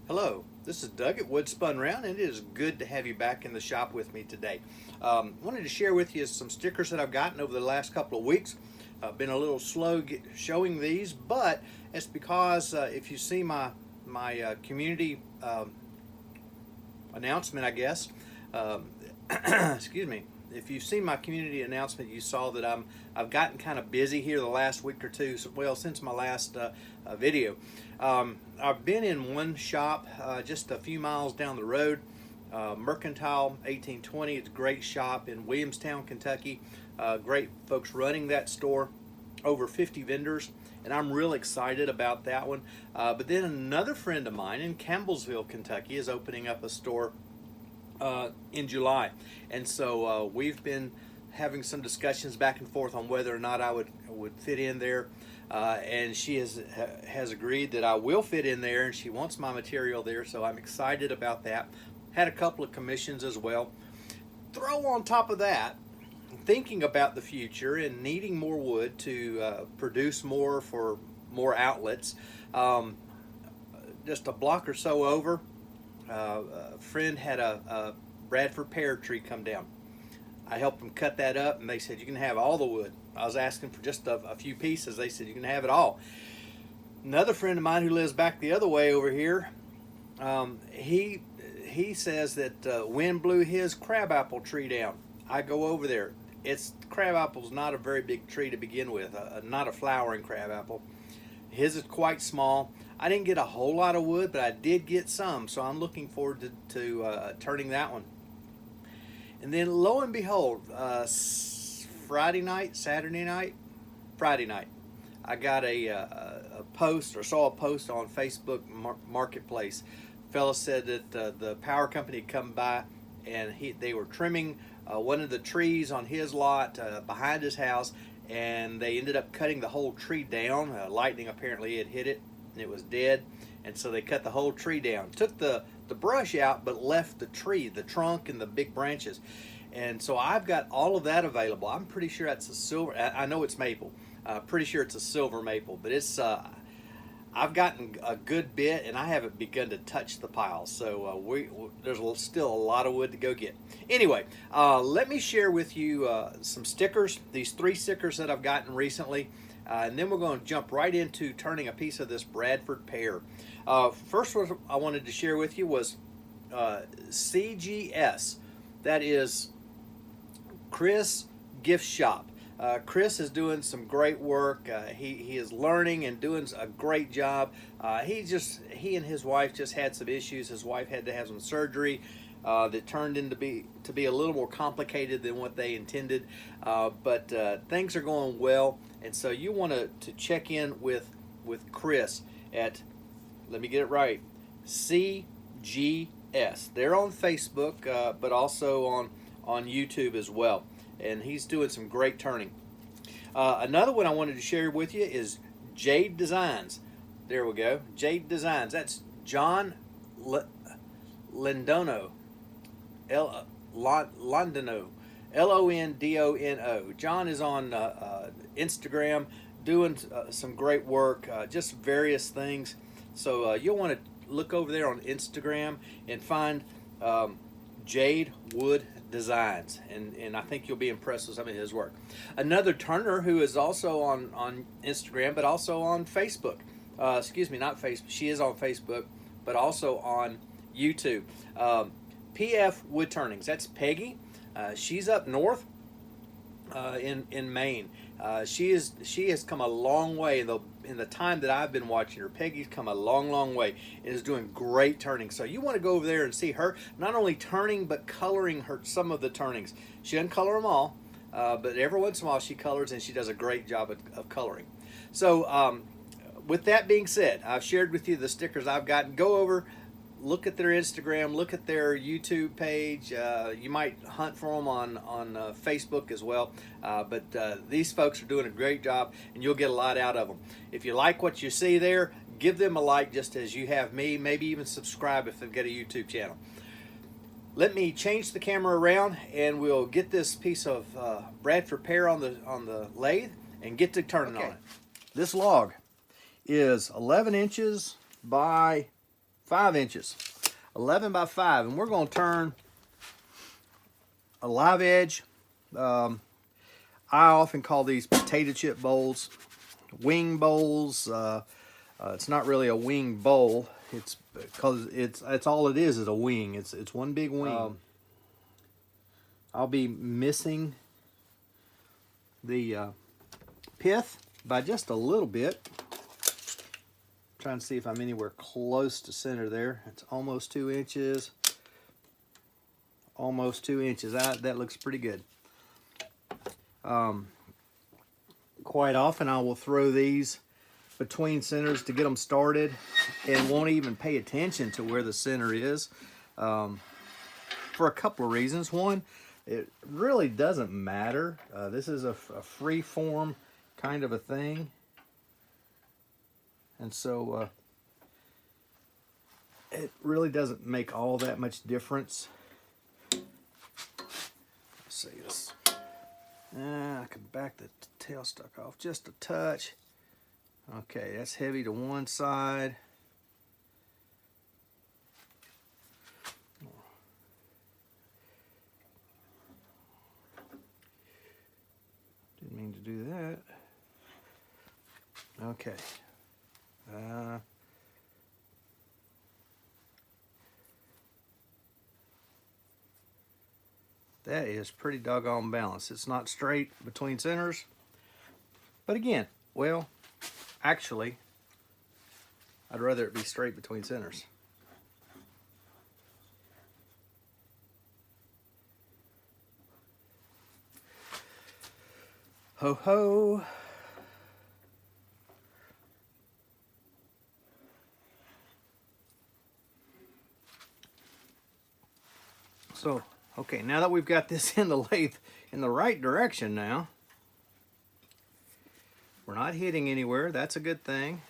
Hello, this is Doug at Wood Spun Round, and it is good to have you back in the shop with me today. Wanted to share with you some stickers that I've gotten over the last couple of weeks. I've been a little slow showing these, but it's because if you see my community announcement, I guess, excuse me. If you've seen my community announcement, you saw that I've gotten kind of busy here the last week or two. So, well, since my last video, I've been in one shop just a few miles down the road, Mercantile 1820. It's a great shop in Williamstown, Kentucky. Great folks running that store, over 50 vendors, and I'm real excited about that one. But then another friend of mine in Campbellsville, Kentucky, is opening up a store in July, and so we've been having some discussions back and forth on whether or not I would fit in there, and she has agreed that I will fit in there, and she wants my material there, so I'm excited about that. Had a couple of commissions as well. Throw on top of that, thinking about the future and needing more wood to produce more for more outlets. Just a block or so over, a friend had a Bradford pear tree come down. I helped them cut that up, and they said you can have all the wood. I was asking for just a few pieces. They said you can have it all. Another friend of mine who lives back the other way over here, he says that wind blew his crabapple tree down. I go over there. Crabapple's not a very big tree to begin with, not a flowering crabapple. His is quite small. I didn't get a whole lot of wood, but I did get some, so I'm looking forward to turning that one. And then lo and behold, Friday night, I got a post, or saw a post on Facebook Marketplace. Fellow said that the power company had come by, and they were trimming one of the trees on his lot behind his house, and they ended up cutting the whole tree down. Lightning apparently had hit it, and it was dead, and so they cut the whole tree down. Took the brush out, but left the tree, the trunk, and the big branches. And so I've got all of that available. I'm pretty sure that's a silver. I know it's maple. Pretty sure it's a silver maple, but it's. I've gotten a good bit, and I haven't begun to touch the pile. So there's still a lot of wood to go get. Anyway, let me share with you some stickers. These 3 stickers that I've gotten recently. And then we're going to jump right into turning a piece of this Bradford pear. First one I wanted to share with you was CGS. That is Chris Gift Shop. Chris is doing some great work. He is learning and doing a great job. He and his wife just had some issues. His wife had to have some surgery that turned into to be a little more complicated than what they intended. But things are going well. And so you want to check in with Chris at, let me get it right, CGS. They're on Facebook, but also on YouTube as well. And he's doing some great turning. Another one I wanted to share with you is Jade Designs. There we go, Jade Designs. That's John Londono, Londono. Londono. John is on Instagram doing some great work, just various things. So you'll want to look over there on Instagram and find Jade Wood Designs, and I think you'll be impressed with some of his work. Another turner who is also on Instagram, but also on Facebook. Excuse me, not Facebook. She is on Facebook, but also on YouTube. PF Wood Turnings. That's Peggy. She's up north in Maine. She has come a long way in the time that I've been watching her. Peggy's come a long way and is doing great turning. So you want to go over there and see her not only turning but coloring some of the turnings. She doesn't color them all, but every once in a while she colors, and she does a great job of coloring. So with that being said, I've shared with you the stickers I've gotten. Go over, look at their Instagram, look at their YouTube page. You might hunt for them on Facebook as well. But these folks are doing a great job, and you'll get a lot out of them. If you like what you see there, give them a like just as you have me. Maybe even subscribe if they've got a YouTube channel. Let me change the camera around, and we'll get this piece of Bradford pear on the lathe and get to turning on it. This log is 11 inches by 5 inches, 11 by 5, and we're going to turn a live edge. I often call these potato chip bowls wing bowls. It's not really a wing bowl. It's because it's all it is a wing. It's one big wing. I'll be missing the pith by just a little bit. Trying to see if I'm anywhere close to center there. It's almost 2 inches. Almost 2 inches. That looks pretty good. Quite often I will throw these between centers to get them started and won't even pay attention to where the center is, for a couple of reasons. One, it really doesn't matter. This is a free form kind of a thing, and so it really doesn't make all that much difference. Let's see this. I can back the tailstock off just a touch. Okay, that's heavy to one side. Didn't mean to do that. Okay. That is pretty doggone balanced. It's not straight between centers. But again, well, actually, I'd rather it be straight between centers. Ho ho. So, okay, now that we've got this in the lathe in the right direction now, we're not hitting anywhere. That's a good thing.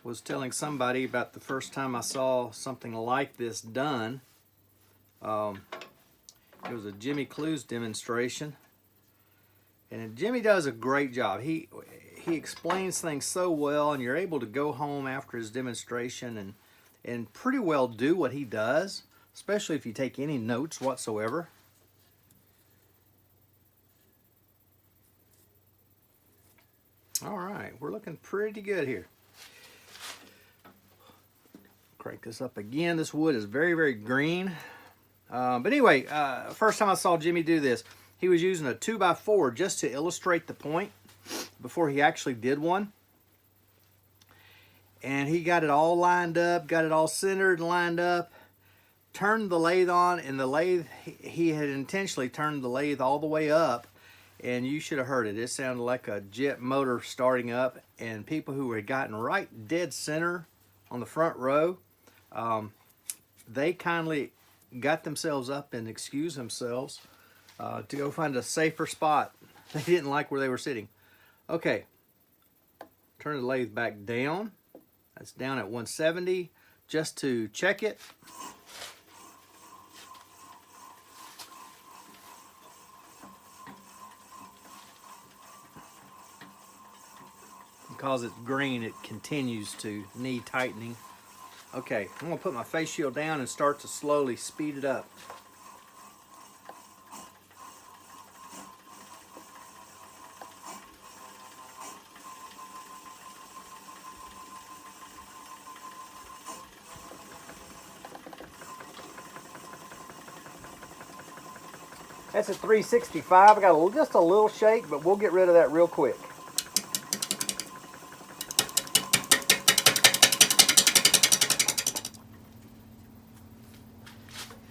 Was telling somebody about the first time I saw something like this done. It was a Jimmy Clues demonstration, and Jimmy does a great job. He explains things so well, and you're able to go home after his demonstration and pretty well do what he does, especially if you take any notes whatsoever. All right, we're looking pretty good here. Crank this up again. This wood is very, very green. But anyway, first time I saw Jimmy do this, he was using a 2x4 just to illustrate the point before he actually did one. And he got it all lined up, got it all centered and lined up, turned the lathe on, and the lathe, he had intentionally turned the lathe all the way up, and you should have heard it. It sounded like a jet motor starting up, and people who had gotten right dead center on the front row, they kindly got themselves up and excused themselves to go find a safer spot. They didn't like where they were sitting. Okay, turn the lathe back down. That's down at 170 just to check it. Because it's green, it continues to need tightening. Okay, I'm going to put my face shield down and start to slowly speed it up. That's at 365. I got just a little shake, but we'll get rid of that real quick.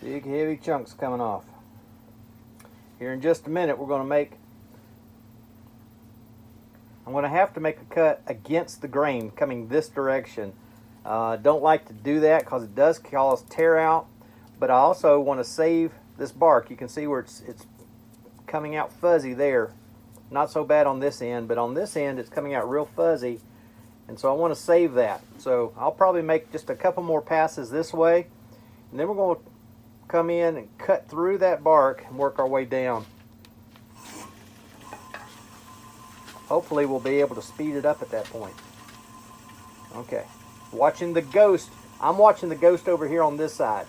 Big heavy chunks coming off. Here in just a minute I'm going to have to make a cut against the grain coming this direction. Don't like to do that because it does cause tear out, but I also want to save this bark. You can see where it's coming out fuzzy there. Not so bad on this end, but on this end it's coming out real fuzzy, and so I want to save that. So I'll probably make just a couple more passes this way, and then we're going to come in and cut through that bark and work our way down. Hopefully we'll be able to speed it up at that point. Okay. Watching the ghost. I'm watching the ghost over here on this side.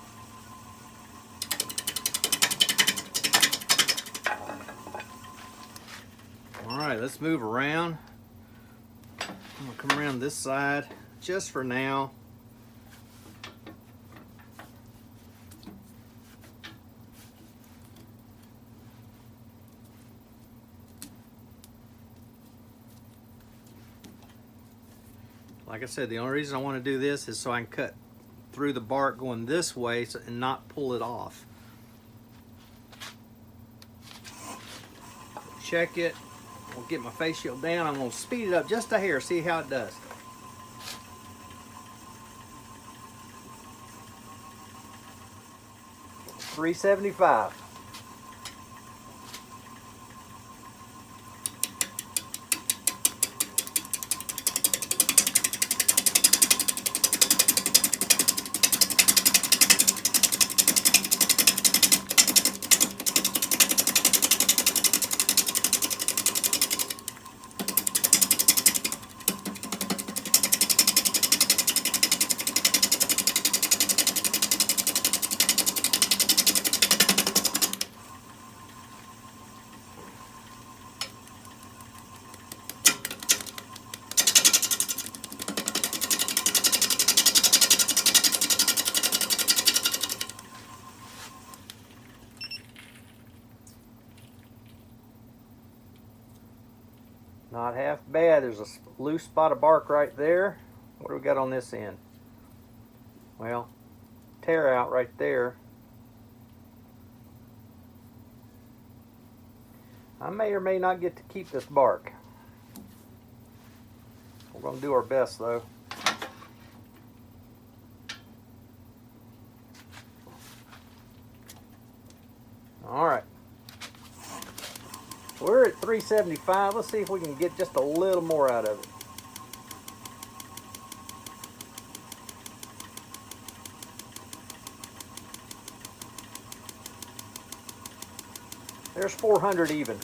All right, let's move around. I'm gonna come around this side just for now. Like I said, the only reason I want to do this is so I can cut through the bark going this way and not pull it off. Check it. We'll get my face shield down. I'm going to speed it up just a hair, see how it does. $3.75. Not half bad. There's a loose spot of bark right there. What do we got on this end? Well, tear out right there. I may or may not get to keep this bark. We're going to do our best though. All right. We're at $3.75. Let's see if we can get just a little more out of it. There's 400 even.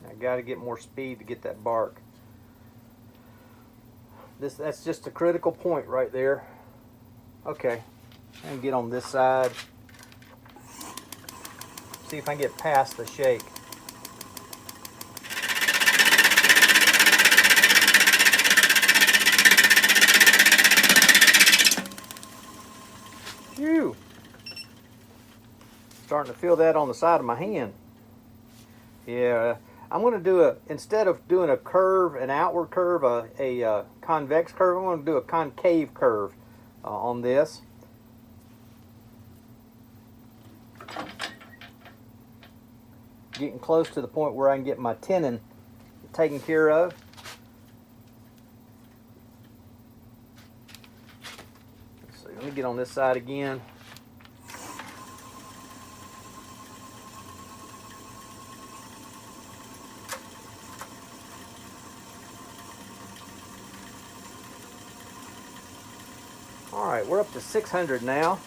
I got to get more speed to get that bark. That's just a critical point right there. Okay, I can get on this side. See if I can get past the shake. Phew! Starting to feel that on the side of my hand. Yeah. I'm going to do instead of doing a curve, an outward curve, a convex curve, I'm going to do a concave curve on this. Getting close to the point where I can get my tenon taken care of. Let's see, let me get on this side again. All right, we're up to 600 now.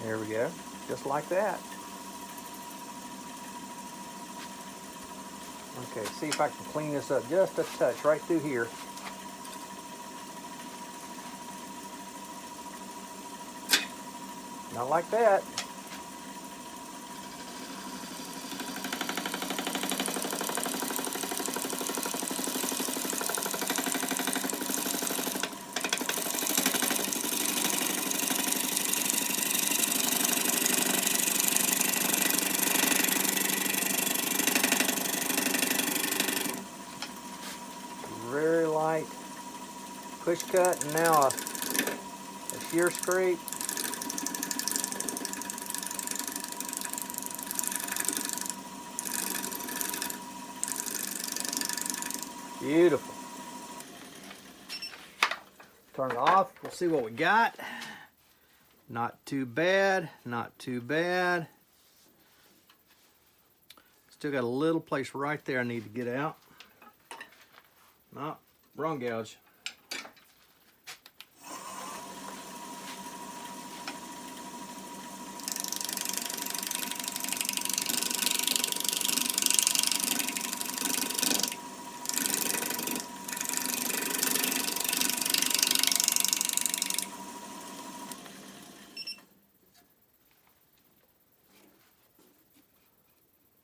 There we go, just like that. Okay, see if I can clean this up just a touch right through here. Not like that. Very light push cut, and now a shear scrape. Beautiful. Turn it off. We'll see what we got. Not too bad. Not too bad. Still got a little place right there I need to get out. No, wrong gouge.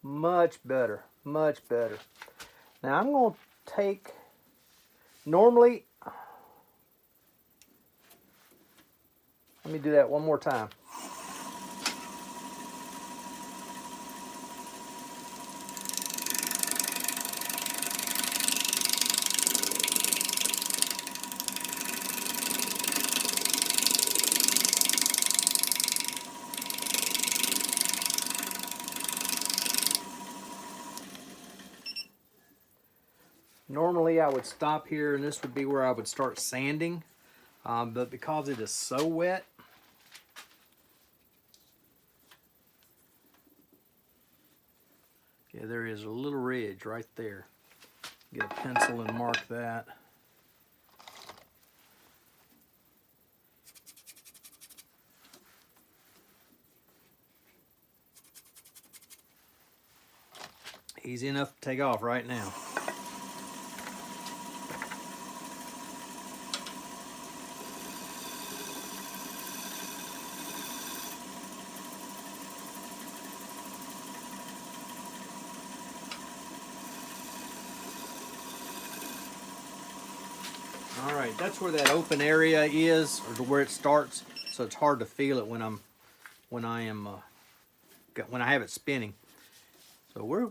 Much better, much better. Now I'm going to take, normally, let me do that one more time. Normally I would stop here and this would be where I would start sanding, but because it is so wet, yeah, there is a little ridge right there. Get a pencil and mark that. Easy enough to take off right now. All right, that's where that open area is, or where it starts. So it's hard to feel it when I have it spinning. So we're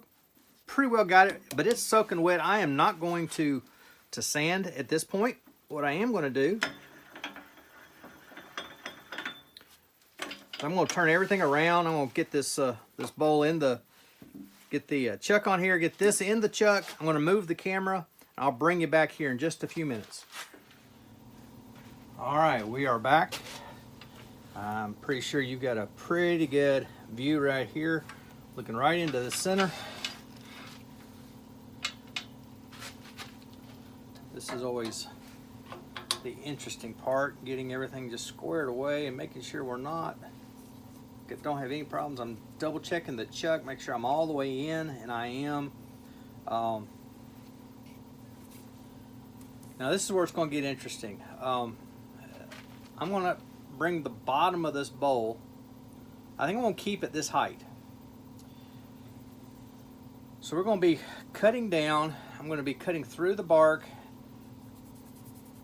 pretty well got it, but it's soaking wet. I am not going to sand at this point. What I am going to do, I'm going to turn everything around. I'm going to get this this bowl in the, get the chuck on here, get this in the chuck. I'm going to move the camera. I'll bring you back here in just a few minutes. All right, we are back. I'm pretty sure you've got a pretty good view right here, looking right into the center. This is always the interesting part, getting everything just squared away and making sure we're not, don't have any problems. I'm double checking the chuck, make sure I'm all the way in, and I am. Now this is where it's going to get interesting. I'm going to bring the bottom of this bowl, I think I'm going to keep it this height. So we're going to be cutting down. I'm going to be cutting through the bark.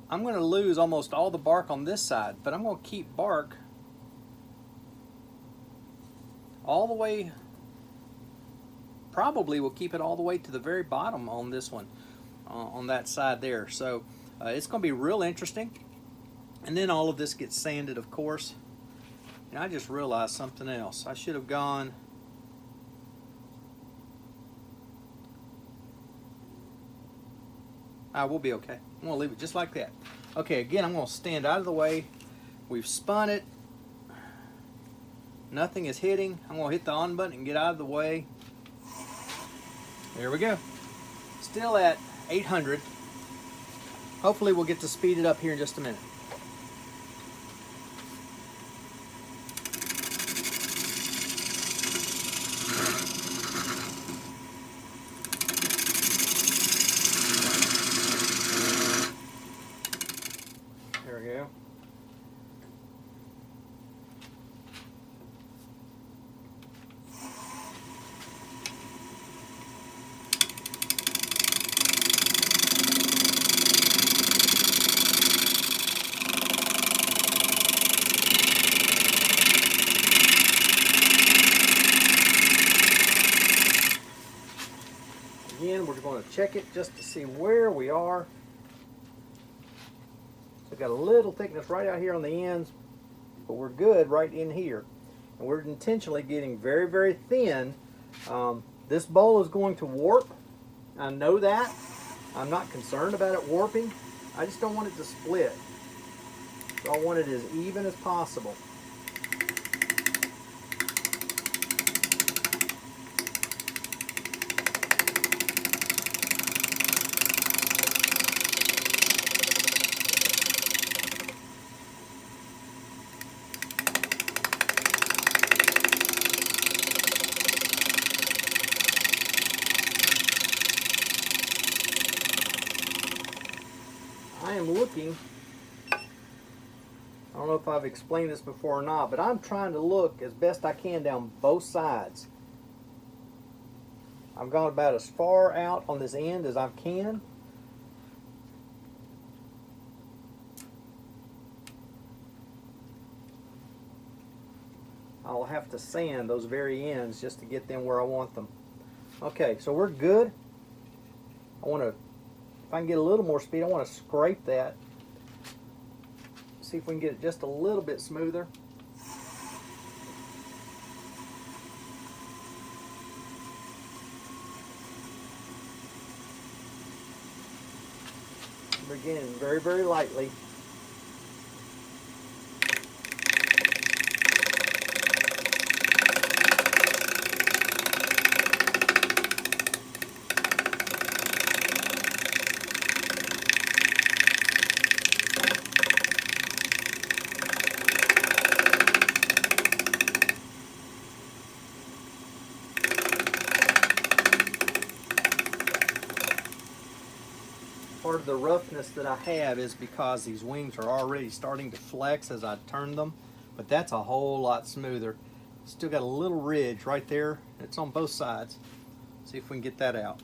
I'm going to lose almost all the bark on this side, but I'm going to keep bark all the way, probably will keep it all the way to the very bottom on this one, on that side there. So it's going to be real interesting. And then all of this gets sanded, of course. And I just realized something else. I should have gone, we'll be okay. I'm going to leave it just like that. Okay, again, I'm going to stand out of the way. We've spun it. Nothing is hitting. I'm going to hit the on button and get out of the way. There we go. Still at 800. Hopefully we'll get to speed it up here in just a minute. in. We're going to check it just to see where we are. So we've got a little thickness right out here on the ends, but we're good right in here. And we're intentionally getting very, very thin. This bowl is going to warp. I know that. I'm not concerned about it warping. I just don't want it to split. So I want it as even as possible. I am looking, I don't know if I've explained this before or not, but I'm trying to look as best I can down both sides. I've gone about as far out on this end as I can. I'll have to sand those very ends just to get them where I want them. Okay, so we're good. If I can get a little more speed, I want to scrape that. See if we can get it just a little bit smoother. Begin very, very lightly. Part of the roughness that I have is because these wings are already starting to flex as I turn them, but that's a whole lot smoother. Still got a little ridge right there. It's on both sides. See if we can get that out.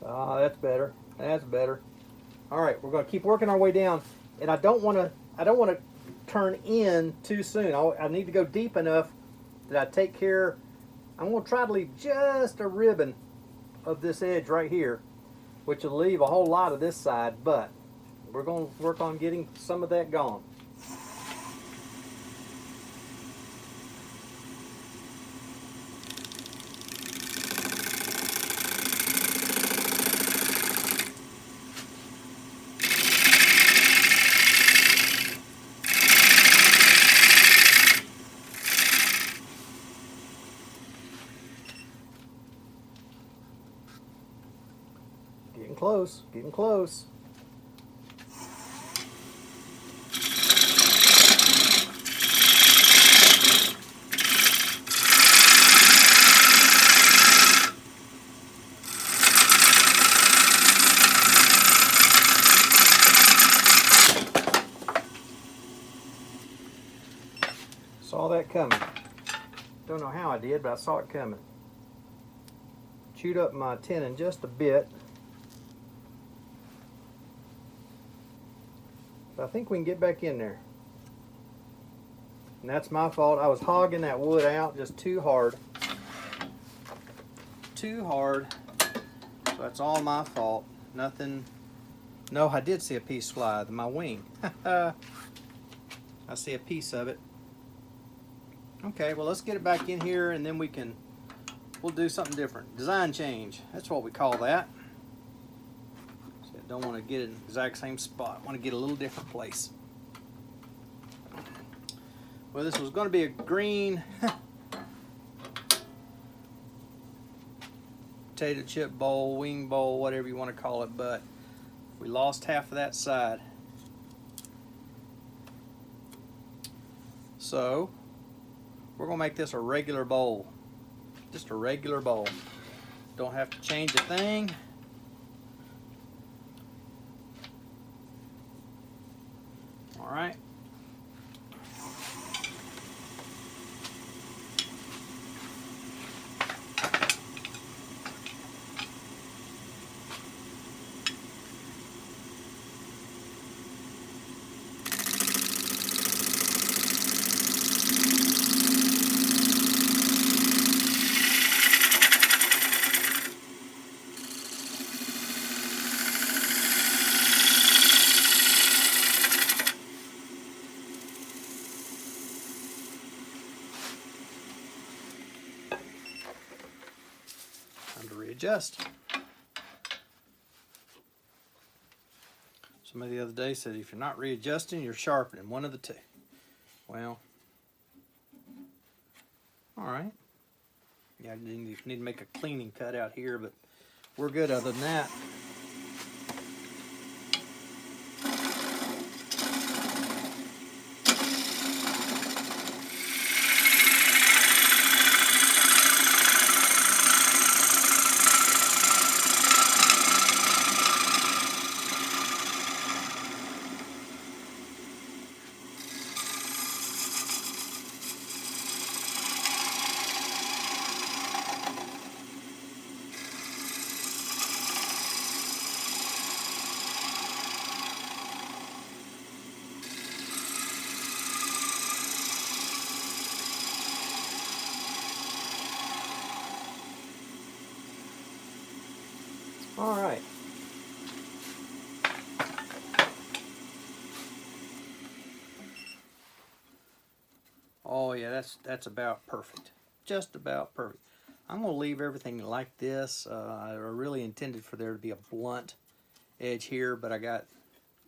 Ah, that's better. That's better. All right, we're going to keep working our way down, and I don't want to turn in too soon. I need to go deep enough that I take care. I'm going to try to leave just a ribbon of this edge right here, which will leave a whole lot of this side, but we're going to work on getting some of that gone. Getting close, getting close. Saw that coming. Don't know how I did, but I saw it coming. Chewed up my tenon just a bit. But I think we can get back in there. And that's my fault. I was hogging that wood out just too hard. Too hard. So that's all my fault. Nothing. No, I did see a piece fly, my wing. I see a piece of it. Okay, well, let's get it back in here and then we'll do something different. Design change. That's what we call that. See, I don't want to get it in the exact same spot. I want to get a little different place. Well, this was going to be a green potato chip bowl, wing bowl, whatever you want to call it, but we lost half of that side. So we're going to make this a regular bowl. Just a regular bowl. Don't have to change a thing. All right. readjust. Somebody the other day said if you're not readjusting, you're sharpening. One of the two. Well, all right. Yeah, I need to make a cleaning cut out here, but we're good other than that. All right. Oh yeah, that's about perfect. Just about perfect. I'm gonna leave everything like this. I really intended for there to be a blunt edge here, but I got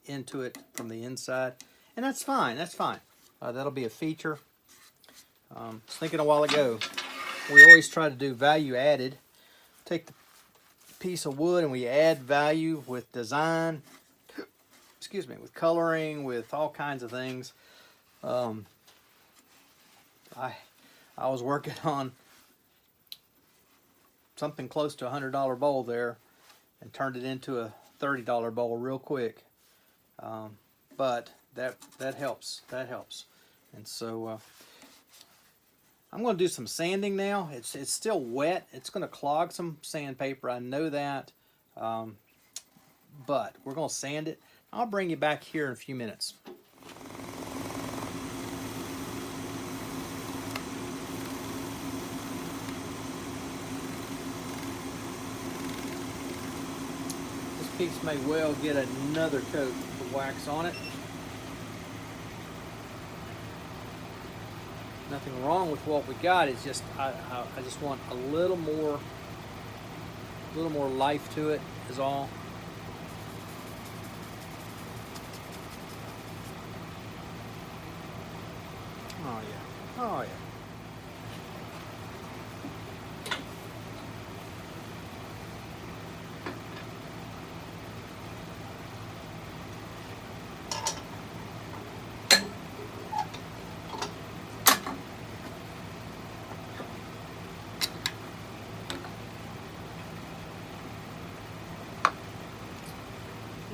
into it from the inside, and that's fine. That's fine. That'll be a feature. I was thinking a while ago, we always try to do value added. Take the piece of wood and we add value with design, excuse me, with coloring, with all kinds of things. I was working on something close to $100 bowl there and turned it into a $30 bowl real quick. But that helps. That helps. And so I'm going to do some sanding now. It's still wet. It's going to clog some sandpaper. I know that. But we're going to sand it. I'll bring you back here in a few minutes. This piece may well get another coat of wax on it. Nothing wrong with what we got. It's just I just want a little more life to it is all. Oh yeah. Oh yeah.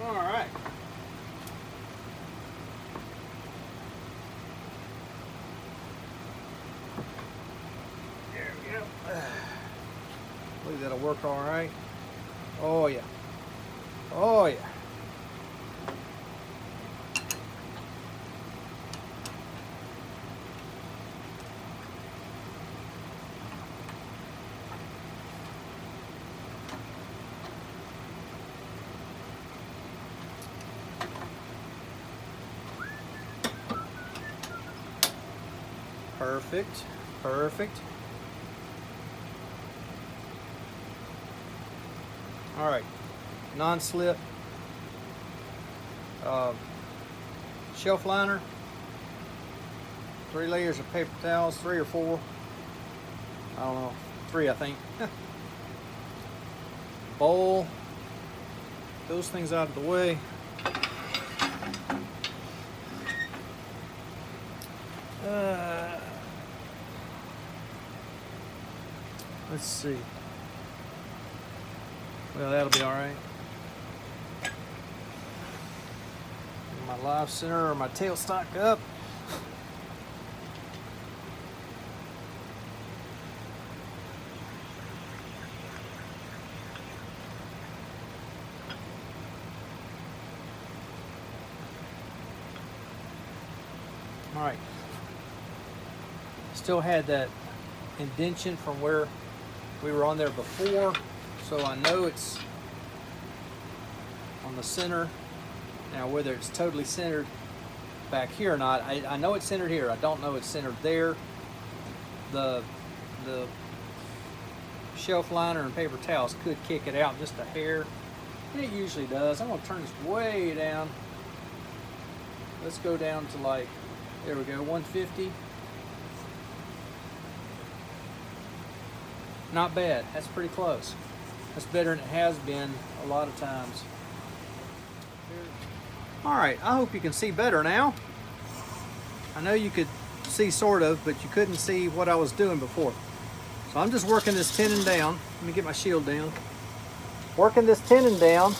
All right. There we go. I believe that'll work all right. Oh yeah. Oh yeah. Perfect, perfect. All right, non-slip shelf liner, 3 layers of paper towels, 3 or 4, I don't know, 3 I think. Bowl, those things out of the way. Let's see. Well, that'll be all right. My live center or my tailstock up. All right. Still had that indentation from where we were on there before, so I know it's on the center. Now whether it's totally centered back here or not, I know it's centered here. I don't know it's centered there. The shelf liner and paper towels could kick it out just a hair. And it usually does. I'm going to turn this way down. Let's go down to like, there we go, 150. Not bad. That's pretty close. That's better than it has been a lot of times. All right, I hope you can see better now. I know you could see sort of, but you couldn't see what I was doing before. So I'm just working this tenon down. Let me get my shield down. Working this tenon down.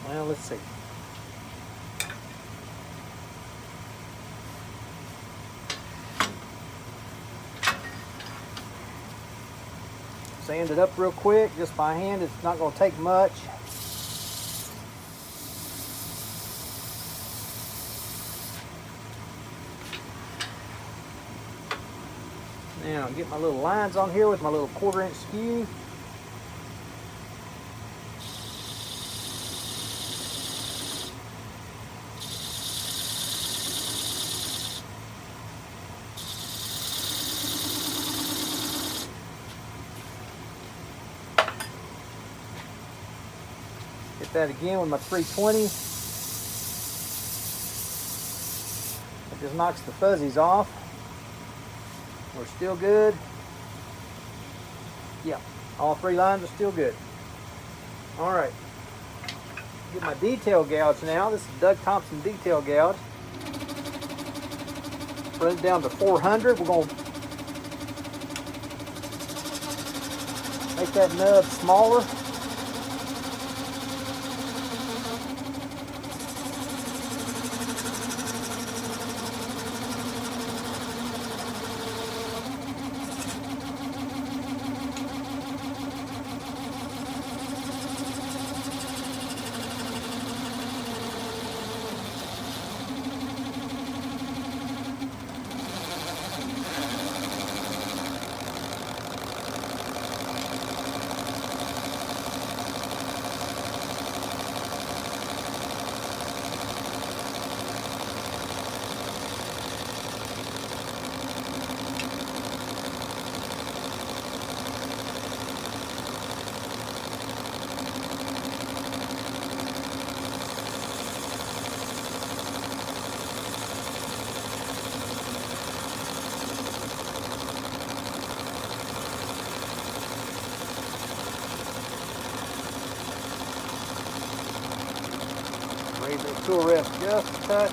Well, let's see. Sand it up real quick, just by hand. It's not going to take much. Now, get my little lines on here with my little 1/4 inch skew. Hit that again with my 320. It just knocks the fuzzies off. We're still good. Yeah, all 3 lines are still good. All right. Get my detail gouge now. This is Doug Thompson detail gouge. Run it down to 400. We're going to make that nub smaller. the tool rest just a touch.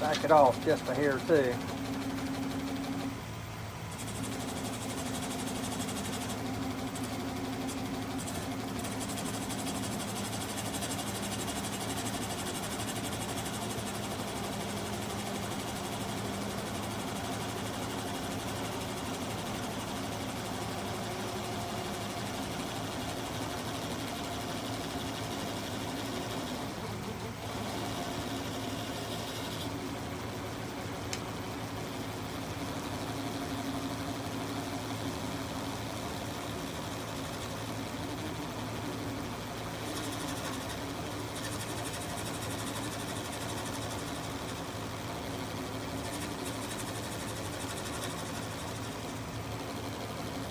Back it off just a hair too.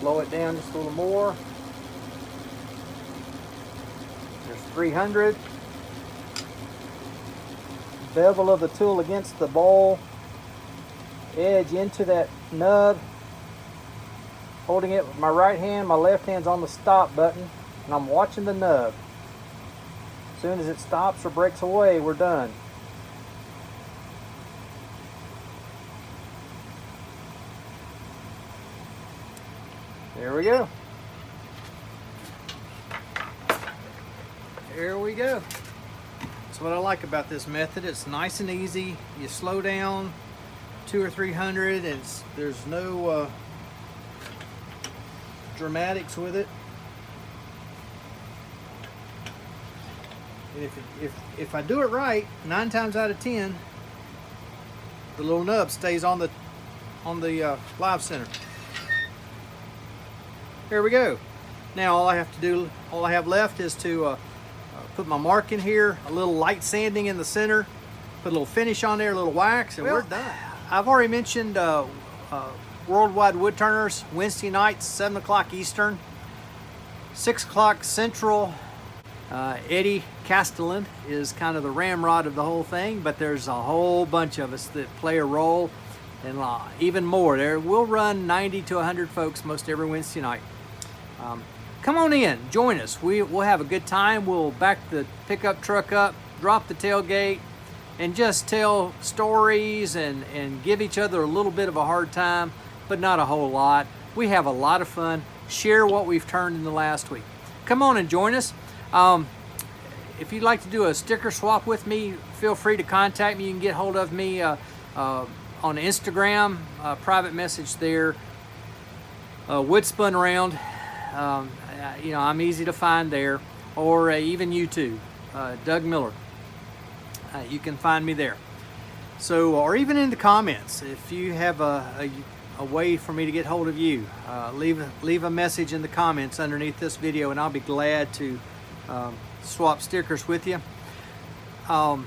Slow it down just a little more. There's 300. Bevel of the tool against the bowl. Edge into that nub. Holding it with my right hand, my left hand's on the stop button, and I'm watching the nub. As soon as it stops or breaks away, we're done. There we go. There we go. That's what I like about this method. It's nice and easy. You slow down 200 or 300, and there's no dramatics with it. And if I do it right, 9 times out of 10, the little nub stays on the live center. Here we go. Now all I have left is to put my mark in here, a little light sanding in the center, put a little finish on there, a little wax, and we're done. I've already mentioned Worldwide Wood Turners, Wednesday nights, 7 o'clock Eastern, 6 o'clock Central. Eddie Castellan is kind of the ramrod of the whole thing, but there's a whole bunch of us that play a role, and even more. We'll run 90 to 100 folks most every Wednesday night. Come on in, join us. We'll have a good time. We'll back the pickup truck up, drop the tailgate, and just tell stories and give each other a little bit of a hard time, but not a whole lot. We have a lot of fun. Share what we've turned in the last week. Come on and join us. If you'd like to do a sticker swap with me, feel free to contact me. You can get hold of me on Instagram, private message there. Wood Spun Around. I'm easy to find there, or even YouTube, Doug Miller. You can find me there. So, or even in the comments, if you have a way for me to get hold of you, leave a message in the comments underneath this video, and I'll be glad to swap stickers with you. I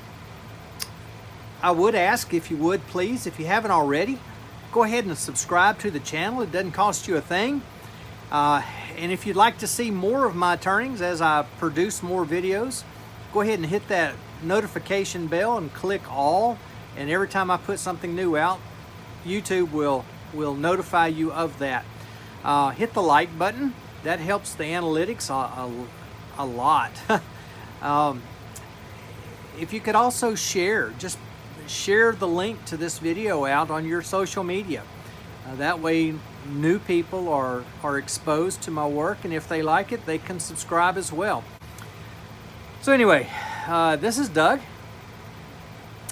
would ask, if you would please, if you haven't already, go ahead and subscribe to the channel. It doesn't cost you a thing. And if you'd like to see more of my turnings as I produce more videos, go ahead and hit that notification bell and click all, and every time I put something new out, YouTube will notify you of that. Hit the like button. That helps the analytics a lot. If you could also just share the link to this video out on your social media. That way new people are exposed to my work, and if they like it, they can subscribe as well. So anyway, this is Doug.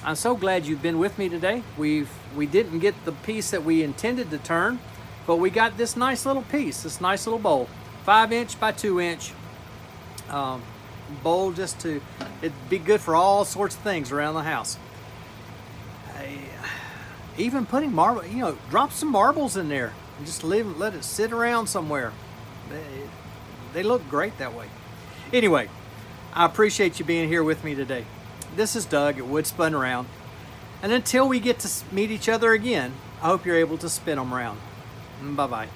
I'm so glad you've been with me today. We didn't get the piece that we intended to turn, but we got this nice little piece, this nice little bowl, 5" by 2" bowl. It'd be good for all sorts of things around the house. Even putting marble, drop some marbles in there and just let it sit around somewhere. They look great that way. Anyway, I appreciate you being here with me today. This is Doug at Wood Spun Around, and until we get to meet each other again, I hope you're able to spin them around. Bye-bye.